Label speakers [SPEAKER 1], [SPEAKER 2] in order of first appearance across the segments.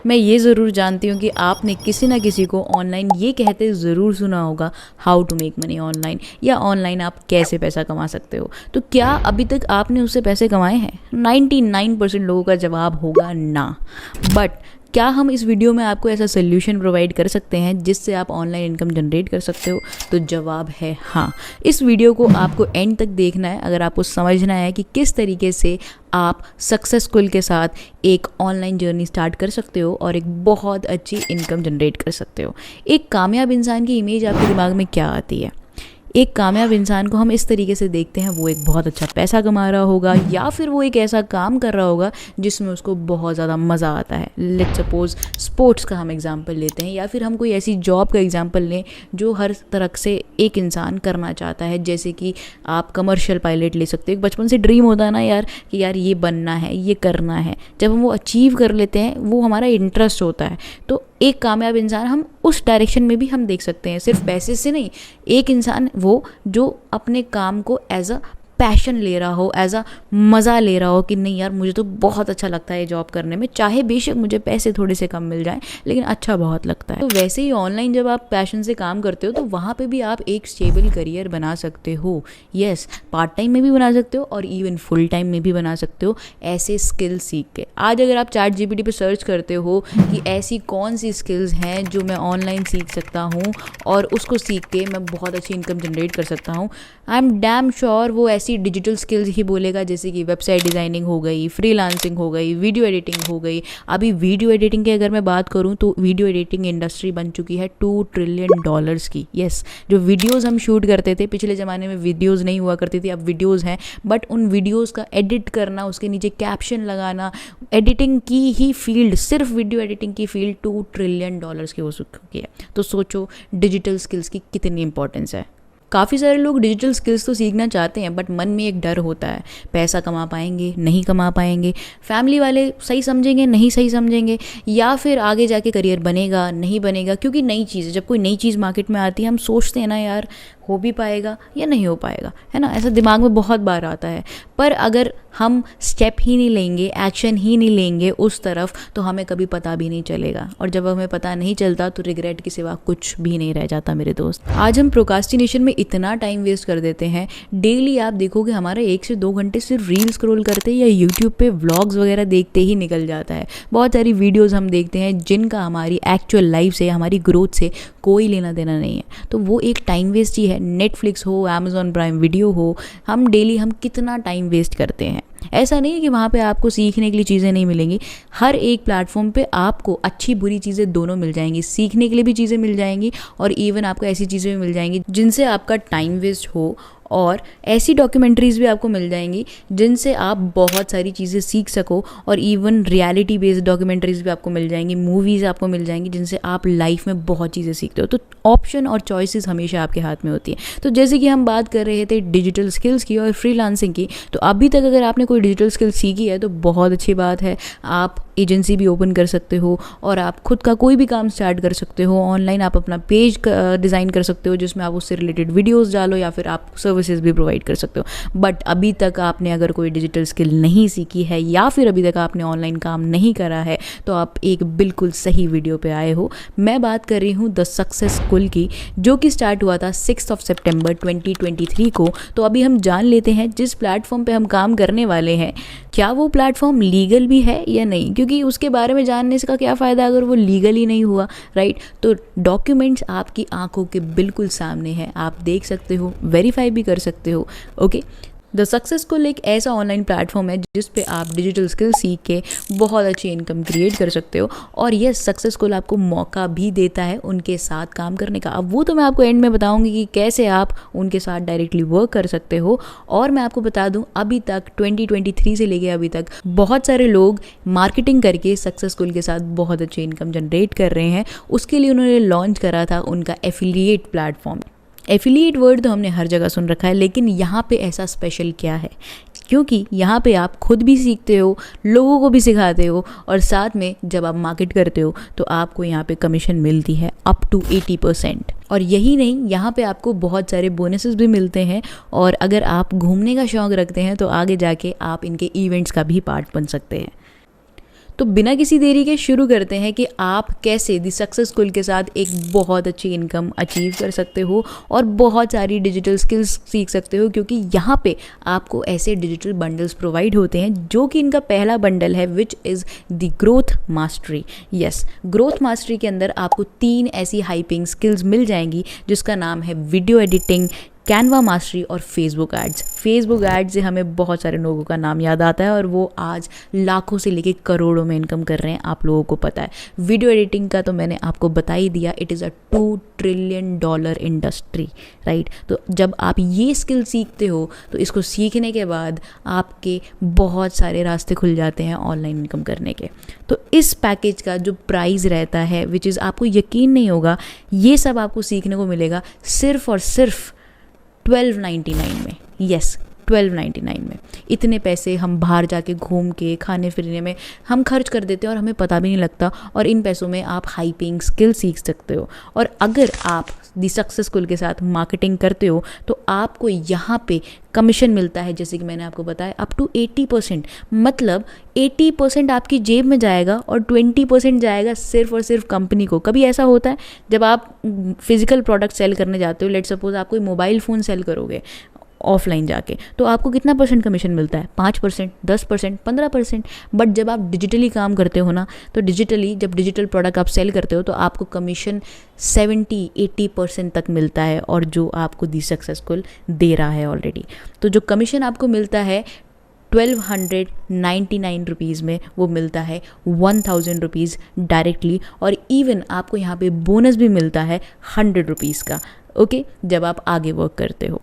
[SPEAKER 1] मैं ये ज़रूर जानती हूँ कि आपने किसी ना किसी को ऑनलाइन ये कहते ज़रूर सुना होगा, how to make money online, या ऑनलाइन आप कैसे पैसा कमा सकते हो। तो क्या अभी तक आपने उससे पैसे कमाए हैं? 99% लोगों का जवाब होगा ना। बट क्या हम इस वीडियो में आपको ऐसा सोल्यूशन प्रोवाइड कर सकते हैं जिससे आप ऑनलाइन इनकम जनरेट कर सकते हो? तो जवाब है हाँ। इस वीडियो को आपको एंड तक देखना है अगर आपको समझना है कि किस तरीके से आप सक्सेसफुल के साथ एक ऑनलाइन जर्नी स्टार्ट कर सकते हो और एक बहुत अच्छी इनकम जनरेट कर सकते हो। एक कामयाब इंसान की इमेज आपके दिमाग में क्या आती है? एक कामयाब इंसान को हम इस तरीके से देखते हैं, वो एक बहुत अच्छा पैसा कमा रहा होगा या फिर वो एक ऐसा काम कर रहा होगा जिसमें उसको बहुत ज़्यादा मज़ा आता है। लेट्स सपोज स्पोर्ट्स का हम एग्जांपल लेते हैं, या फिर हम कोई ऐसी जॉब का एग्जांपल लें जो हर तरह से एक इंसान करना चाहता है। जैसे कि आप कमर्शियल पायलट ले सकते हो। एक बचपन से ड्रीम होता है ना यार कि यार ये बनना है, ये करना है। जब हम वो अचीव कर लेते हैं, वो हमारा इंटरेस्ट होता है। तो एक कामयाब इंसान हम उस डायरेक्शन में भी हम देख सकते हैं, सिर्फ पैसे से नहीं। एक इंसान वो जो अपने काम को एज अ पैशन ले रहा हो, एज अ मज़ा ले रहा हो कि नहीं यार मुझे तो बहुत अच्छा लगता है जॉब करने में, चाहे बेशक मुझे पैसे थोड़े से कम मिल जाएं, लेकिन अच्छा बहुत लगता है। तो वैसे ही ऑनलाइन जब आप पैशन से काम करते हो तो वहाँ पे भी आप एक स्टेबल करियर बना सकते हो। यस, पार्ट टाइम में भी बना सकते हो और इवन फुल टाइम में भी बना सकते हो, ऐसे स्किल सीख के। आज अगर आप ChatGPT पे सर्च करते हो कि ऐसी कौन सी स्किल्स हैं जो मैं ऑनलाइन सीख सकता हूँ और उसको सीख के मैं बहुत अच्छी इनकम जनरेट कर सकता हूँ, आई एम डैम श्योर वो ऐसी डिजिटल स्किल्स ही बोलेगा, जैसे कि वेबसाइट डिज़ाइनिंग हो गई, फ्रीलांसिंग हो गई, वीडियो एडिटिंग हो गई। अभी वीडियो एडिटिंग की अगर मैं बात करूं तो वीडियो एडिटिंग इंडस्ट्री बन चुकी है $2 ट्रिलियन की। यस, जो वीडियोस हम शूट करते थे पिछले ज़माने में, वीडियोस नहीं हुआ करती थी, अब वीडियोस हैं, बट उन वीडियोस का एडिट करना, उसके नीचे कैप्शन लगाना, एडिटिंग की ही फील्ड, सिर्फ वीडियो एडिटिंग की फील्ड $2 ट्रिलियन की हो चुकी है। तो सोचो डिजिटल स्किल्स की कितनी इंपॉर्टेंस है। काफ़ी सारे लोग डिजिटल स्किल्स तो सीखना चाहते हैं, बट मन में एक डर होता है, पैसा कमा पाएंगे नहीं कमा पाएंगे, फैमिली वाले सही समझेंगे नहीं सही समझेंगे, या फिर आगे जाके करियर बनेगा नहीं बनेगा। क्योंकि नई चीज़, जब कोई नई चीज़ मार्केट में आती है हम सोचते हैं ना यार हो भी पाएगा या नहीं हो पाएगा, है ना, ऐसा दिमाग में बहुत बार आता है। पर अगर हम स्टेप ही नहीं लेंगे, एक्शन ही नहीं लेंगे उस तरफ, तो हमें कभी पता भी नहीं चलेगा। और जब हमें पता नहीं चलता तो रिग्रेट के सिवा कुछ भी नहीं रह जाता मेरे दोस्त। आज हम प्रोकास्टिनेशन में इतना टाइम वेस्ट कर देते हैं। डेली आप देखोगे हमारा 1 से 2 घंटे सिर्फ रील स्क्रॉल करते या यूट्यूब पे व्लॉग्स वगैरह देखते ही निकल जाता है। बहुत सारी वीडियोज़ हम देखते हैं जिनका हमारी एक्चुअल लाइफ से, हमारी ग्रोथ से कोई लेना देना नहीं है। तो वो एक टाइम वेस्ट ही है। नेटफ्लिक्स हो, Amazon प्राइम वीडियो हो, हम डेली हम कितना टाइम वेस्ट करते हैं। ऐसा नहीं है कि वहाँ पे आपको सीखने के लिए चीज़ें नहीं मिलेंगी। हर एक प्लेटफॉर्म पे आपको अच्छी बुरी चीज़ें दोनों मिल जाएंगी, सीखने के लिए भी चीज़ें मिल जाएंगी और इवन आपको ऐसी चीज़ें भी मिल जाएंगी जिनसे आपका टाइम वेस्ट हो, और ऐसी डॉक्यूमेंट्रीज़ भी आपको मिल जाएंगी जिनसे आप बहुत सारी चीज़ें सीख सको, और इवन रियलिटी बेस्ड डॉक्यूमेंट्रीज़ भी आपको मिल जाएंगी, मूवीज़ आपको मिल जाएंगी जिनसे आप लाइफ में बहुत चीज़ें सीखते हो। तो ऑप्शन और चॉइसेस हमेशा आपके हाथ में होती है। तो जैसे कि हम बात कर रहे थे डिजिटल स्किल्स की और फ्रीलांसिंग की, तो अभी तक अगर आपने कोई डिजिटल स्किल सीखी है तो बहुत अच्छी बात है। आप एजेंसी भी ओपन कर सकते हो और आप खुद का कोई भी काम स्टार्ट कर सकते हो। ऑनलाइन आप अपना पेज डिज़ाइन कर सकते हो जिसमें आप उससे रिलेटेड वीडियोस डालो, या फिर आप सर्विसेज भी प्रोवाइड कर सकते हो। बट अभी तक आपने अगर कोई डिजिटल स्किल नहीं सीखी है या फिर अभी तक आपने ऑनलाइन काम नहीं करा है, तो आप एक बिल्कुल सही वीडियो पे आए हो। मैं बात कर रही हूँ द सक्सेस स्कूल की, जो कि स्टार्ट हुआ था 6 सितंबर 2023 को। तो अभी हम जान लेते हैं जिस प्लेटफॉर्म पे हम काम करने वाले हैं, क्या वो प्लेटफॉर्म लीगल भी है या नहीं, क्योंकि उसके बारे में जानने से का क्या फ़ायदा अगर वो लीगल ही नहीं हुआ, राइट। तो डॉक्यूमेंट्स आपकी आंखों के बिल्कुल सामने है, आप देख सकते हो, वेरीफाई भी कर सकते हो। ओके, द सक्सेस स्कूल एक ऐसा ऑनलाइन प्लेटफॉर्म है जिस पे आप डिजिटल स्किल सीख के बहुत अच्छी इनकम क्रिएट कर सकते हो। और ये सक्सेस स्कूल आपको मौका भी देता है उनके साथ काम करने का। अब वो तो मैं आपको एंड में बताऊंगी कि कैसे आप उनके साथ डायरेक्टली वर्क कर सकते हो। और मैं आपको बता दूं, अभी तक 2023 से लेके अभी तक बहुत सारे लोग मार्केटिंग करके सक्सेस स्कूल के साथ बहुत अच्छी इनकम जनरेट कर रहे हैं। उसके लिए उन्होंने लॉन्च करा था उनका एफिलिएट प्लेटफॉर्म। एफिलिएट वर्ड तो हमने हर जगह सुन रखा है, लेकिन यहाँ पे ऐसा स्पेशल क्या है? क्योंकि यहाँ पे आप खुद भी सीखते हो, लोगों को भी सिखाते हो, और साथ में जब आप मार्केट करते हो तो आपको यहाँ पे कमीशन मिलती है अप टू 80%। और यही नहीं, यहाँ पे आपको बहुत सारे बोनसेस भी मिलते हैं। और अगर आप घूमने का शौक़ रखते हैं तो आगे जाके आप इनके इवेंट्स का भी पार्ट बन सकते हैं। तो बिना किसी देरी के शुरू करते हैं कि आप कैसे दी सक्सेस स्कूल के साथ एक बहुत अच्छी इनकम अचीव कर सकते हो और बहुत सारी डिजिटल स्किल्स सीख सकते हो, क्योंकि यहाँ पे आपको ऐसे डिजिटल बंडल्स प्रोवाइड होते हैं, जो कि इनका पहला बंडल है which is the growth mastery. Yes, growth mastery के अंदर आपको 3 ऐसी हाइपिंग स्किल्स मिल जाएंगी जिसका नाम है वीडियो एडिटिंग, कैनवा मास्टरी और फेसबुक एड्स। फेसबुक एड्स से हमें बहुत सारे लोगों का नाम याद आता है और वो आज लाखों से लेके करोड़ों में इनकम कर रहे हैं, आप लोगों को पता है। वीडियो एडिटिंग का तो मैंने आपको बता ही दिया, it is a $2 trillion industry, right. तो जब आप ये स्किल सीखते हो तो इसको सीखने के बाद आपके बहुत सारे रास्ते खुल जाते हैं ऑनलाइन इनकम करने के। तो इस पैकेज का जो प्राइस रहता है, विच इज़ आपको यकीन नहीं होगा, ये सब आपको सीखने को मिलेगा सिर्फ और सिर्फ $12.99 में। यस, $12.99 में। इतने पैसे हम बाहर जाके घूम के खाने फिरने में हम खर्च कर देते हैं और हमें पता भी नहीं लगता, और इन पैसों में आप हाई पेइंग स्किल सीख सकते हो। और अगर आप दी सक्सेस स्कूल के साथ मार्केटिंग करते हो तो आपको यहाँ पे कमीशन मिलता है, जैसे कि मैंने आपको बताया, अप टू 80%। मतलब 80% आपकी जेब में जाएगा और 20% जाएगा सिर्फ और सिर्फ कंपनी को। कभी ऐसा होता है जब आप फिजिकल प्रोडक्ट सेल करने जाते हो, लेट सपोज आप कोई मोबाइल फ़ोन सेल करोगे ऑफलाइन जाके, तो आपको कितना परसेंट कमीशन मिलता है? 5%, 10%, 15%। बट जब आप डिजिटली काम करते हो ना, तो डिजिटली जब डिजिटल प्रोडक्ट आप सेल करते हो तो आपको कमीशन 70-80% तक मिलता है, और जो आपको दी सक्सेसफुल दे रहा है ऑलरेडी। तो जो कमीशन आपको मिलता है 1299 रुपीज़ में, वो मिलता है 1000 रुपीज़ डायरेक्टली, और इवन आपको यहाँ पे बोनस भी मिलता है 100 रुपीज़ का, ओके, जब आप आगे वर्क करते हो।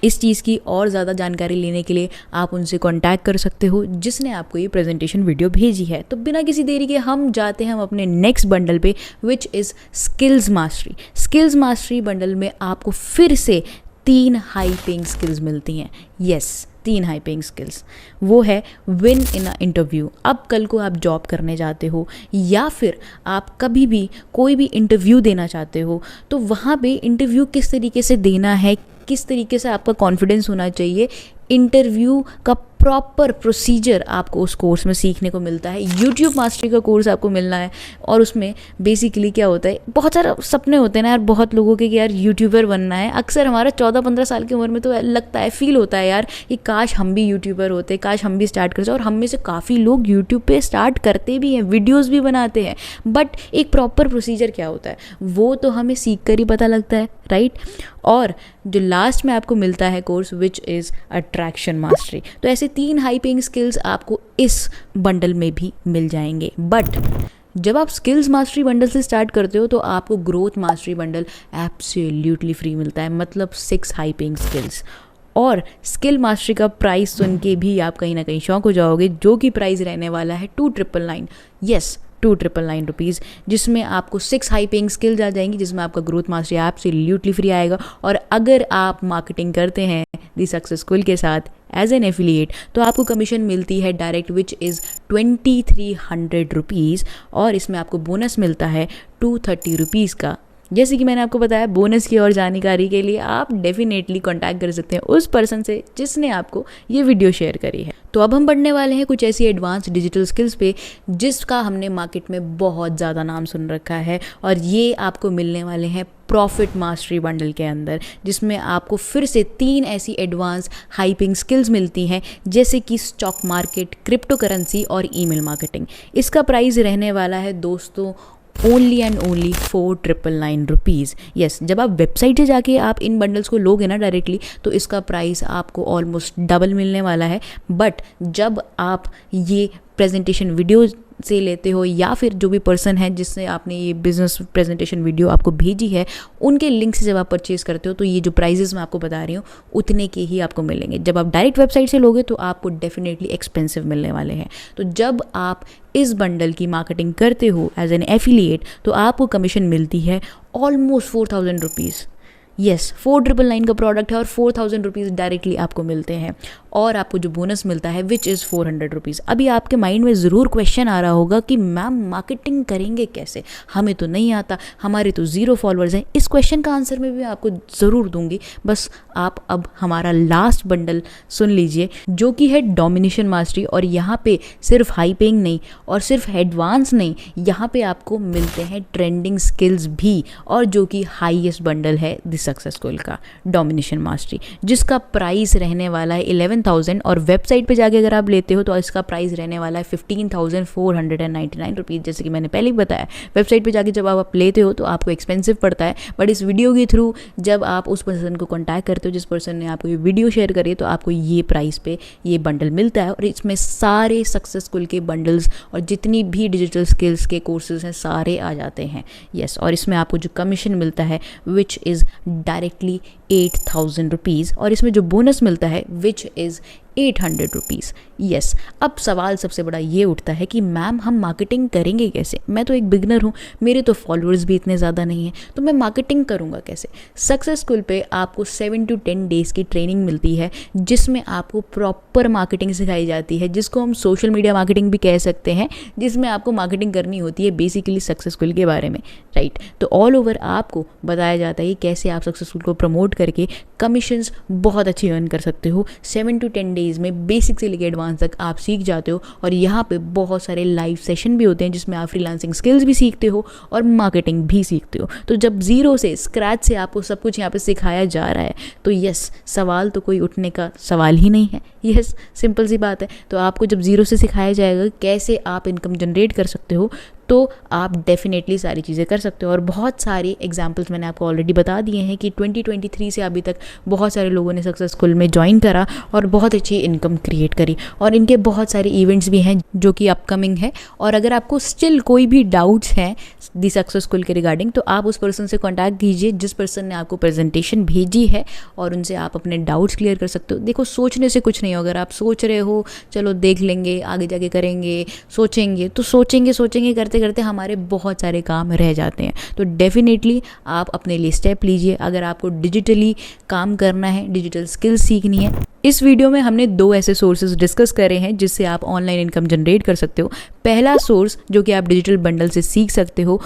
[SPEAKER 1] इस चीज़ की और ज़्यादा जानकारी लेने के लिए आप उनसे कांटेक्ट कर सकते हो जिसने आपको ये प्रेजेंटेशन वीडियो भेजी है। तो बिना किसी देरी के हम जाते हैं हम अपने नेक्स्ट बंडल पे, which is skills mastery. Skills mastery bundle में आपको फिर से 3 हाई पेइंग स्किल्स मिलती हैं। Yes, 3 high paying skills. वो है विन इन अ इंटरव्यू। अब कल को आप जॉब करने जाते हो या फिर आप कभी भी कोई भी इंटरव्यू देना चाहते हो, तो वहाँ पे इंटरव्यू किस तरीके से देना है, किस तरीके से आपका कॉन्फिडेंस होना चाहिए, इंटरव्यू का प्रॉपर प्रोसीजर आपको उस कोर्स में सीखने को मिलता है। यूट्यूब मास्टरी का कोर्स आपको मिलना है, और उसमें बेसिकली क्या होता है, बहुत सारे सपने होते हैं ना यार बहुत लोगों के कि यार यूट्यूबर बनना है। अक्सर हमारा 14-15 साल की उम्र में तो लगता है, फील होता है यार कि काश हम भी यूट्यूबर होते, काश हम भी स्टार्ट करते। और हम में से काफ़ी लोग यूट्यूब पे स्टार्ट करते भी हैं, वीडियोज़ भी बनाते हैं, बट एक प्रॉपर प्रोसीजर क्या होता है वो तो हमें सीख कर ही पता लगता है, राइट। और जो लास्ट में आपको मिलता है course, which is attraction mastery. तो ऐसे 3 हाई पेइंग स्किल्स आपको इस बंडल में भी मिल जाएंगे। बट जब आप स्किल्स मास्टरी बंडल से स्टार्ट करते हो तो आपको growth mastery bundle absolutely free मिलता है, मतलब 6 हाई पेइंग स्किल्स। और स्किल मास्टरी का प्राइस सुन के भी आप कहीं ना कहीं शौक हो जाओगे, जो कि प्राइस रहने वाला है 2999। यस, 2999 रुपीज़, जिसमें आपको 6 हाई पेइंग स्किल्स आ जाएंगी, जिसमें आपका ग्रोथ मास्टरी एब्सोल्युटली फ्री आएगा। और अगर आप मार्केटिंग करते हैं दी सक्सेस स्कूल के साथ एज एन एफिलिएट, तो आपको कमीशन मिलती है डायरेक्ट, विच इज़ 2300 रुपीज़, और इसमें आपको बोनस मिलता है 230 रुपीज़ का। जैसे कि मैंने आपको बताया, बोनस की और जानकारी के लिए आप डेफिनेटली कांटेक्ट कर सकते हैं उस पर्सन से जिसने आपको ये वीडियो शेयर करी है। तो अब हम बढ़ने वाले हैं कुछ ऐसी एडवांस डिजिटल स्किल्स पे जिसका हमने मार्केट में बहुत ज़्यादा नाम सुन रखा है, और ये आपको मिलने वाले हैं प्रॉफिट मास्टरी बंडल के अंदर, जिसमें आपको फिर से 3 ऐसी एडवांस हाई पेइंग स्किल्स मिलती हैं, जैसे कि स्टॉक मार्केट, क्रिप्टो करेंसी और ईमेल मार्केटिंग। इसका प्राइस रहने वाला है दोस्तों only and only 4999 rupees. Yes, जब आप वेबसाइट से जाके आप इन बंडल्स को लोगे ना डायरेक्टली, तो इसका प्राइस आपको ऑलमोस्ट डबल मिलने वाला है। बट जब आप ये प्रेजेंटेशन वीडियो से लेते हो, या फिर जो भी पर्सन है जिससे आपने ये बिजनेस प्रेजेंटेशन वीडियो आपको भेजी है, उनके लिंक से जब आप परचेज करते हो, तो ये जो प्राइजेस मैं आपको बता रही हूँ उतने के ही आपको मिलेंगे। जब आप डायरेक्ट वेबसाइट से लोगे तो आपको डेफिनेटली एक्सपेंसिव मिलने वाले हैं। तो जब आप इस बंडल की मार्केटिंग करते हो एज एन एफिलिएट, तो आपको कमीशन मिलती है ऑलमोस्ट 4000 रुपीज़। येस 4999 का प्रोडक्ट है और 4000 रुपीज़ डायरेक्टली आपको मिलते हैं और आपको जो बोनस मिलता है विच इज़ 400 रुपीज़। अभी आपके माइंड में ज़रूर क्वेश्चन आ रहा होगा कि मैम मार्केटिंग करेंगे कैसे, हमें तो नहीं आता, हमारे तो 0 फॉलोअर्स हैं। इस क्वेश्चन का आंसर मैं भी आपको ज़रूर दूंगी, बस आप अब हमारा लास्ट बंडल सुन लीजिए जो कि है डोमिनेशन मास्टरी। और यहाँ पे सिर्फ हाई पेइंग नहीं और सिर्फ एडवांस नहीं, यहाँ पे आपको मिलते हैं ट्रेंडिंग स्किल्स भी, और जो कि हाईएस्ट बंडल है द सक्सेसफुल का डोमिनेशन मास्टरी, जिसका प्राइस रहने वाला है 11,000 और वेबसाइट पे जाके अगर आप लेते हो तो इसका प्राइस रहने वाला है 15,499 रुपीज़। जैसे कि मैंने पहले ही बताया, वेबसाइट पे जाके जब आप लेते हो तो आपको एक्सपेंसिव पड़ता है, बट इस वीडियो के थ्रू जब आप उस पर्सन को कॉन्टैक्ट करते हो जिस पर्सन ने आपको ये वीडियो शेयर करी, तो आपको ये प्राइस पे ये बंडल मिलता है। और इसमें सारे सक्सेसफुल के बंडल्स और जितनी भी डिजिटल स्किल्स के कोर्सेज हैं सारे आ जाते हैं। यस, और इसमें आपको जो कमीशन मिलता है विच इज़ डायरेक्टली 8,000 रुपीज़, और इसमें जो बोनस मिलता है विच इज़ 800 रुपीज़। यस, अब सवाल सबसे बड़ा ये उठता है कि मैम हम मार्केटिंग करेंगे कैसे, मैं तो एक बिगनर हूँ, मेरे तो फॉलोअर्स भी इतने ज़्यादा नहीं हैं, तो मैं मार्केटिंग करूँगा कैसे। सक्सेसफुल पे आपको 7 to 10 डेज़ की ट्रेनिंग मिलती है जिसमें आपको प्रॉपर मार्केटिंग सिखाई जाती है, जिसको हम सोशल मीडिया मार्केटिंग भी कह सकते हैं, जिसमें आपको मार्केटिंग करनी होती है बेसिकली सक्सेसफुल के बारे में, राइट। तो ऑल ओवर आपको बताया जाता है कि कैसे आप सक्सेसफुल को प्रमोट करके कमीशंस बहुत अच्छी अर्न कर सकते हो। 7 to 10 डेज़ में बेसिक से लेकर एडवांस तक आप सीख जाते हो, और यहाँ पे बहुत सारे लाइव सेशन भी होते हैं जिसमें आप फ्रीलांसिंग स्किल्स भी सीखते हो और मार्केटिंग भी सीखते हो। तो जब ज़ीरो से स्क्रैच से आपको सब कुछ यहाँ पे सिखाया जा रहा है तो यस, सवाल तो कोई उठने का सवाल ही नहीं है। यस, सिंपल सी बात है। तो आपको जब ज़ीरो से सिखाया जाएगा कैसे आप इनकम जनरेट कर सकते हो, तो आप डेफिनेटली सारी चीज़ें कर सकते हो। और बहुत सारी एग्जांपल्स मैंने आपको ऑलरेडी बता दिए हैं कि 2023 से अभी तक बहुत सारे लोगों ने सक्सेसफुल में ज्वाइन करा और बहुत अच्छी इनकम क्रिएट करी, और इनके बहुत सारे इवेंट्स भी हैं जो कि अपकमिंग है। और अगर आपको स्टिल कोई भी डाउट्स हैं दी सक्सेसफुल के रिगार्डिंग, तो आप उस पर्सन से कॉन्टैक्ट कीजिए जिस पर्सन ने आपको प्रेजेंटेशन भेजी है, और उनसे आप अपने डाउट्स क्लियर कर सकते हो। देखो, सोचने से कुछ नहीं हो। अगर आप सोच रहे हो चलो देख लेंगे, आगे जाके करेंगे, सोचेंगे, तो सोचेंगे करते करते हमारे बहुत सारे काम रह जाते हैं। तो डेफिनेटली आप अपने लिए स्टेप लीजिए। अगर आपको डिजिटली काम करना है, डिजिटल स्किल्स सीखनी है, इस वीडियो में हमने 2 ऐसे सोर्सेज डिस्कस करे हैं जिससे आप ऑनलाइन इनकम जनरेट कर सकते हो। पहला सोर्स जो कि आप डिजिटल बंडल से सीख सकते हो,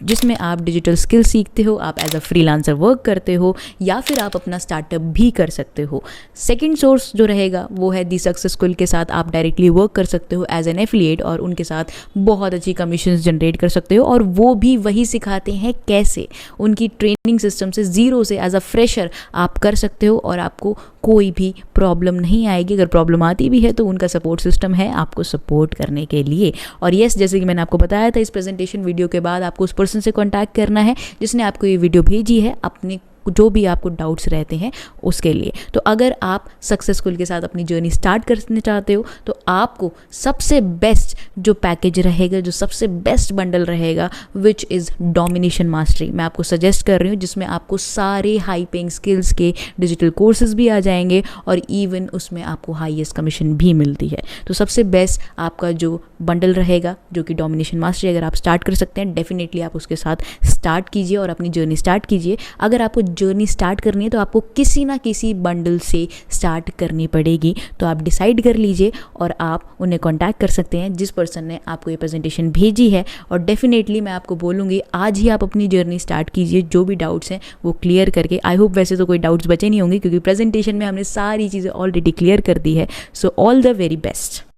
[SPEAKER 1] जिसमें आप डिजिटल स्किल सीखते हो, आप एज अ फ्रीलांसर वर्क करते हो, या फिर आप अपना स्टार्टअप भी कर सकते हो। सेकंड सोर्स जो रहेगा वो है दी सक्सेसफुल के साथ आप डायरेक्टली वर्क कर सकते हो एज एन एफिलिएट, और उनके साथ बहुत अच्छी कमीशन जनरेट कर सकते हो। और वो भी वही सिखाते हैं कैसे, उनकी ट्रेनिंग सिस्टम से ज़ीरो से एज अ फ्रेशर आप कर सकते हो, और आपको कोई भी प्रॉब्लम नहीं आएगी। अगर प्रॉब्लम आती भी है तो उनका सपोर्ट सिस्टम है आपको सपोर्ट करने के लिए। और यस, जैसे कि मैंने आपको बताया था, इस प्रेजेंटेशन वीडियो के बाद आपको उस पर्सन से कॉन्टैक्ट करना है जिसने आपको ये वीडियो भेजी है, अपने जो भी आपको डाउट्स रहते हैं उसके लिए। तो अगर आप सक्सेसफुल के साथ अपनी जर्नी स्टार्ट करना चाहते हो तो आपको सबसे बेस्ट जो पैकेज रहेगा, जो सबसे बेस्ट बंडल रहेगा, विच इज़ डोमिनेशन मास्टरी, मैं आपको सजेस्ट कर रही हूँ, जिसमें आपको सारे हाई पेइंग स्किल्स के डिजिटल कोर्सेज भी आ जाएंगे और इवन उसमें आपको हाईएस्ट कमीशन भी मिलती है। तो सबसे बेस्ट आपका जो बंडल रहेगा जो कि डोमिनेशन मास्टरी, अगर आप स्टार्ट कर सकते हैं डेफिनेटली आप उसके साथ स्टार्ट कीजिए और अपनी जर्नी स्टार्ट कीजिए। अगर आपको जर्नी स्टार्ट करनी है तो आपको किसी ना किसी बंडल से स्टार्ट करनी पड़ेगी, तो आप डिसाइड कर लीजिए और आप उन्हें कॉन्टैक्ट कर सकते हैं जिस पर्सन ने आपको ये प्रेजेंटेशन भेजी है। और डेफिनेटली मैं आपको बोलूँगी आज ही आप अपनी जर्नी स्टार्ट कीजिए, जो भी डाउट्स हैं वो क्लियर करके। आई होप वैसे तो कोई डाउट्स बचे नहीं होंगे क्योंकि प्रेजेंटेशन में हमने सारी चीज़ें ऑलरेडी क्लियर कर दी है। So all the very best.